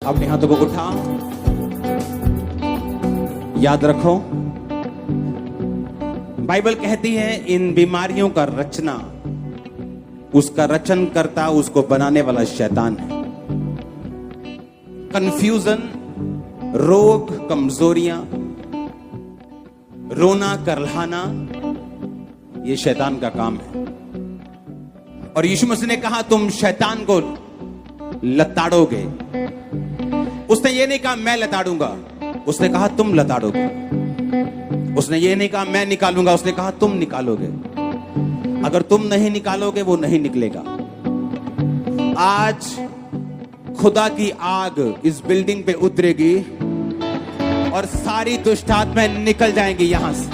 अपने हाथों को उठा, याद रखो बाइबल कहती है इन बीमारियों का रचना, उसका रचन करता, उसको बनाने वाला शैतान है। कंफ्यूजन, रोग, कमजोरियां, रोना करलाना, ये शैतान का काम है। और यीशु मसीह ने कहा तुम शैतान को लताड़ोगे। उसने ये नहीं कहा मैं लताड़ूंगा, उसने कहा तुम लताड़ोगे। उसने ये नहीं कहा मैं निकालूंगा, उसने कहा तुम निकालोगे। अगर तुम नहीं निकालोगे वो नहीं निकलेगा। आज खुदा की आग इस बिल्डिंग पे उतरेगी और सारी दुष्ट आत्माएं निकल जाएंगी यहां से।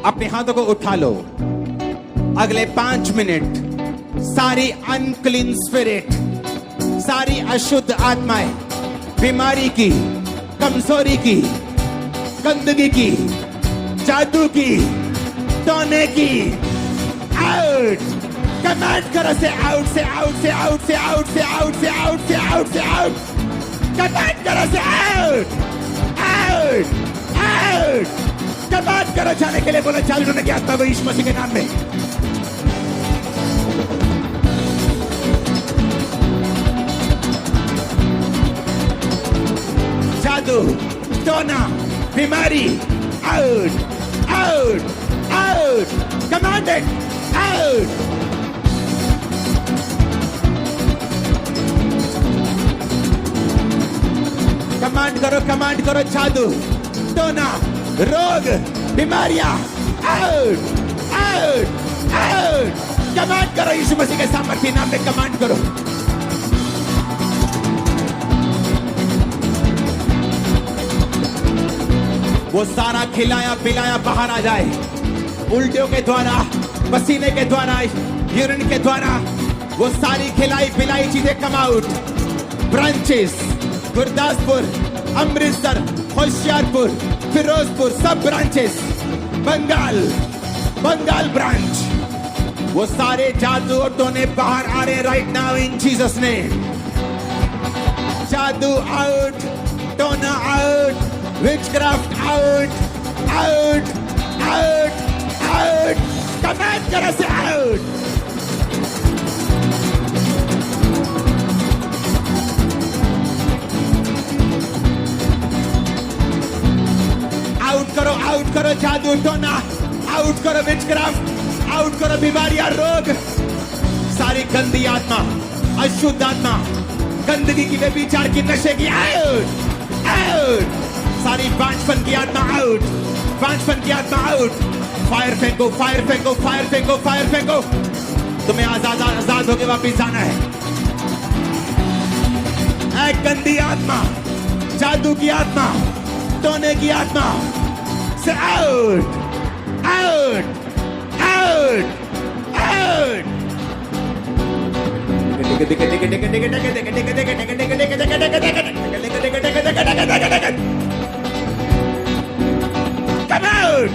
अपने हाथों को उठा लो। अगले 5 मिनट सारी अनक्लीन स्पिरिट, सारी अशुद्ध आत्माएं, बीमारी की, कमजोरी की, गंदगी की, जादू की, टोने की, आउट। कमांड करो से आउट, से आउट, से आउट, से आउट, से आउट, से आउट, से आउट, से आउट। कमांड करो से आउट, आउट, आउट। कमांड करो जाने के लिए। बोलो चालू होने की आत्मा को यीशु मसीह के नाम में। जादू, टोना, बीमारी, out, out, out. Commanded, out. Command करो जादू, टोना, रोग, बीमारियां, आउट, आउट, आउट। कमांड करो यीशु मसीह के सामर्थ्य नाम में। कमांड करो। वो सारा खिलाया पिलाया बाहर आ जाए। उल्टियों के द्वारा, पसीने के द्वारा, यूरिन के द्वारा वो सारी खिलाई पिलाई चीजें come out. Branches Gurdaspur, Amritsar, Hoshiarpur, Ferozepur, सब ब्रांचेस, बंगाल ब्रांच, वो सारे जादू और टोने बाहर आ रहे right now in Jesus name. जादू आउट, टोना out, witchcraft out, out, out, out. Command करो से आउट। आउट करो जादू टोना, आउट करो विचक्राफ्ट, आउट करो बीमारियां, रोग, सारी गंदी आत्मा, अशुद्ध आत्मा, गंदगी की, व्यभिचार की, नशे की, आउट, आउट। सारी बांझपन की आत्मा आउट, बांझपन की आत्मा आउट। फायर फेंको, फायर फेंको, फायर फेंको, फायर फेंको। तुम्हें आजाद होके वापिस जाना है। एक गंदी आत्मा, जादू की आत्मा, टोने की आत्मा से out, out, out, out. Come out!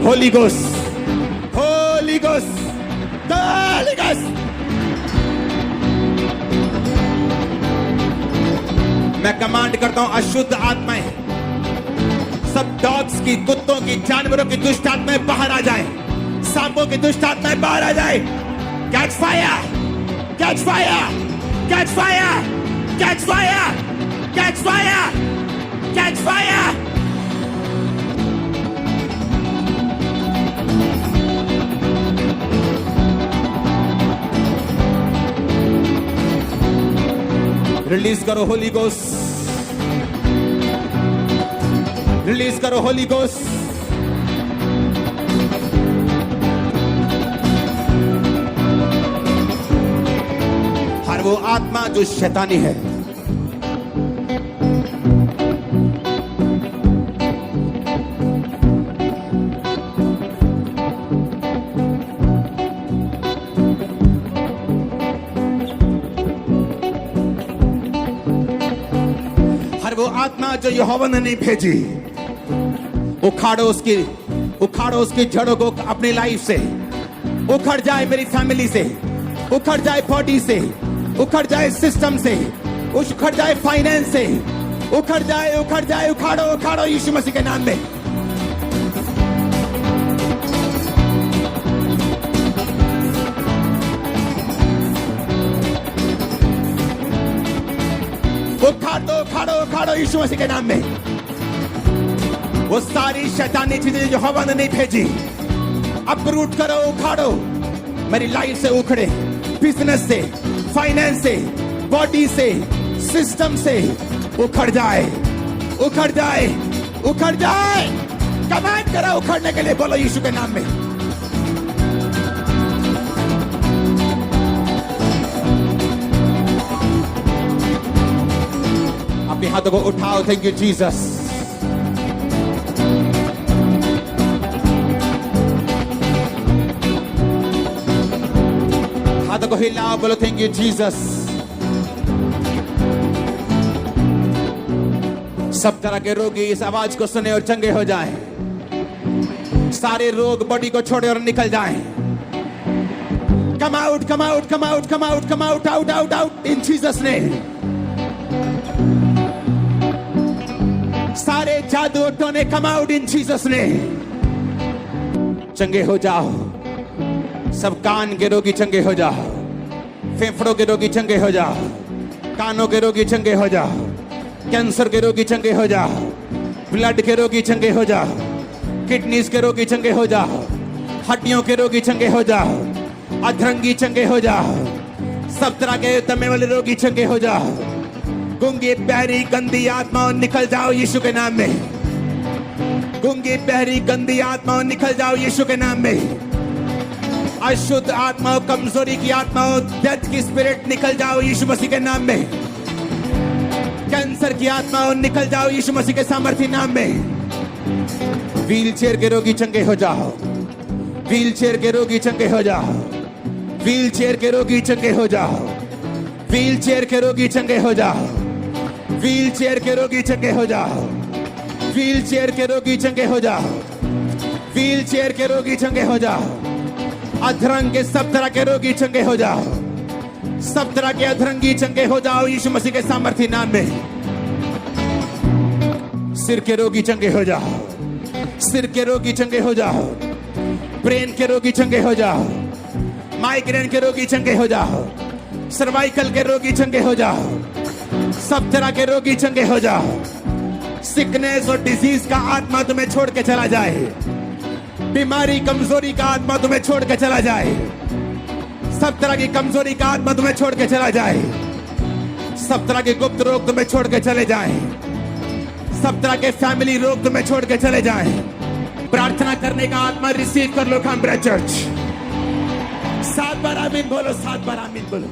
Holy Ghost, Holy Ghost, Holy Ghost. मैं कमांड करता हूं अशुद्ध आत्माएं, सब डॉग्स की, कुत्तों की, जानवरों की दुष्ट आत्माएं बाहर आ जाए। सांपों की दुष्ट आत्माएं बाहर आ जाए। Catch fire, catch fire, catch fire, catch fire, catch fire, catch fire. Release करो होली गोस्ट, रिलीज करो होली गोस्ट। हर वो आत्मा जो शैतानी है, आत्मा जो यहोवा ने नहीं भेजी, उखाड़ो उसकी जड़ों को अपनी लाइफ से। उखड़ जाए मेरी फैमिली से, उखड़ जाए बॉडी से, उखड़ जाए सिस्टम से, उखड़ जाए फाइनेंस से, उखड़ जाए, उखाड़ो यीशु मसीह के नाम में। उखाड़ो यीशु मसीह के नाम में। वो सारी शैतानी चीजें जो हवा ने नहीं भेजी, अपरूट करो, उखाड़ो। मेरी लाइफ से उखड़े, बिजनेस से, फाइनेंस से, बॉडी से, सिस्टम से उखड़ जाए। कमांड करो उखड़ने के लिए, बोलो यीशु के नाम में। अपने हाथों को उठाओ। Thank you Jesus. हाथों को हिलाओ, बोलो थैंक यू जीसस। सब तरह के रोगी इस आवाज को सुने और चंगे हो जाएं। सारे रोग बॉडी को छोड़े और निकल जाएं। Come out in Jesus name. सारे जादू टोने come out in Jesus name. चंगे हो जाओ। सब कान के रोगी चंगे हो जाओ, फेफड़ों के रोगी चंगे हो जाओ, कानों के रोगी चंगे हो जाओ, कैंसर के रोगी चंगे हो जाओ, ब्लड के रोगी चंगे हो जाओ, किडनीज के रोगी चंगे हो जाओ, हड्डियों के रोगी चंगे हो जाओ, अधरंगी चंगे हो जाओ, सब तरह के दमे वाले रोगी चंगे हो जाओ। गूंगी बहरी गंदी आत्माओं निकल जाओ यीशु के नाम में। गूंगी बहरी गंदी आत्माओं निकल जाओ यीशु के नाम में। अशुद्ध आत्माओं, कमजोरी की आत्माओं, डेथ की स्पिरिट निकल जाओ यीशु मसीह के नाम में। कैंसर की आत्माओं निकल जाओ यीशु मसीह के सामर्थ्य नाम में। व्हील चेयर के रोगी चंगे हो जाओ। व्हील चेयर के रोगी चंगे हो जाओ। व्हील चेयर के रोगी चंगे हो जाओ। व्हील चेयर के रोगी चंगे हो जाओ। व्हील चेयर के रोगी चंगे हो जाओ। व्हील चेयर के रोगी चंगे हो जाओ। व्हील चेयर के रोगी चंगे हो जाओ। अधरंग के सब तरह के रोगी चंगे हो जाओ। सब तरह के अधरंगी चंगे हो जाओ यीशु मसीह के सामर्थ्य नाम में। सिर के रोगी चंगे हो जाओ। सिर के रोगी चंगे हो जाओ। ब्रेन के रोगी चंगे हो जाओ। माइग्रेन के रोगी चंगे हो जाओ। सर्वाइकल के रोगी चंगे हो जाओ। सब तरह के रोगी चंगे हो जाओ। सिकनेस और डिजीज का आत्मा तुम्हें छोड़ के चला जाए। बीमारी, कमजोरी का आत्मा तुम्हें छोड़ के चला जाए। सब तरह की कमजोरी का आत्मा तुम्हें छोड़ के चला जाए। सब तरह के गुप्त रोग तुम्हें छोड़ के चले जाएं। सब तरह के फैमिली रोग तुम्हें छोड़ के चले जाएं। प्रार्थना करने का आत्मा रिसीव कर लो कैम्ब्रिज चर्च। 7 बार आमीन बोलो, 7 बार आमीन बोलो।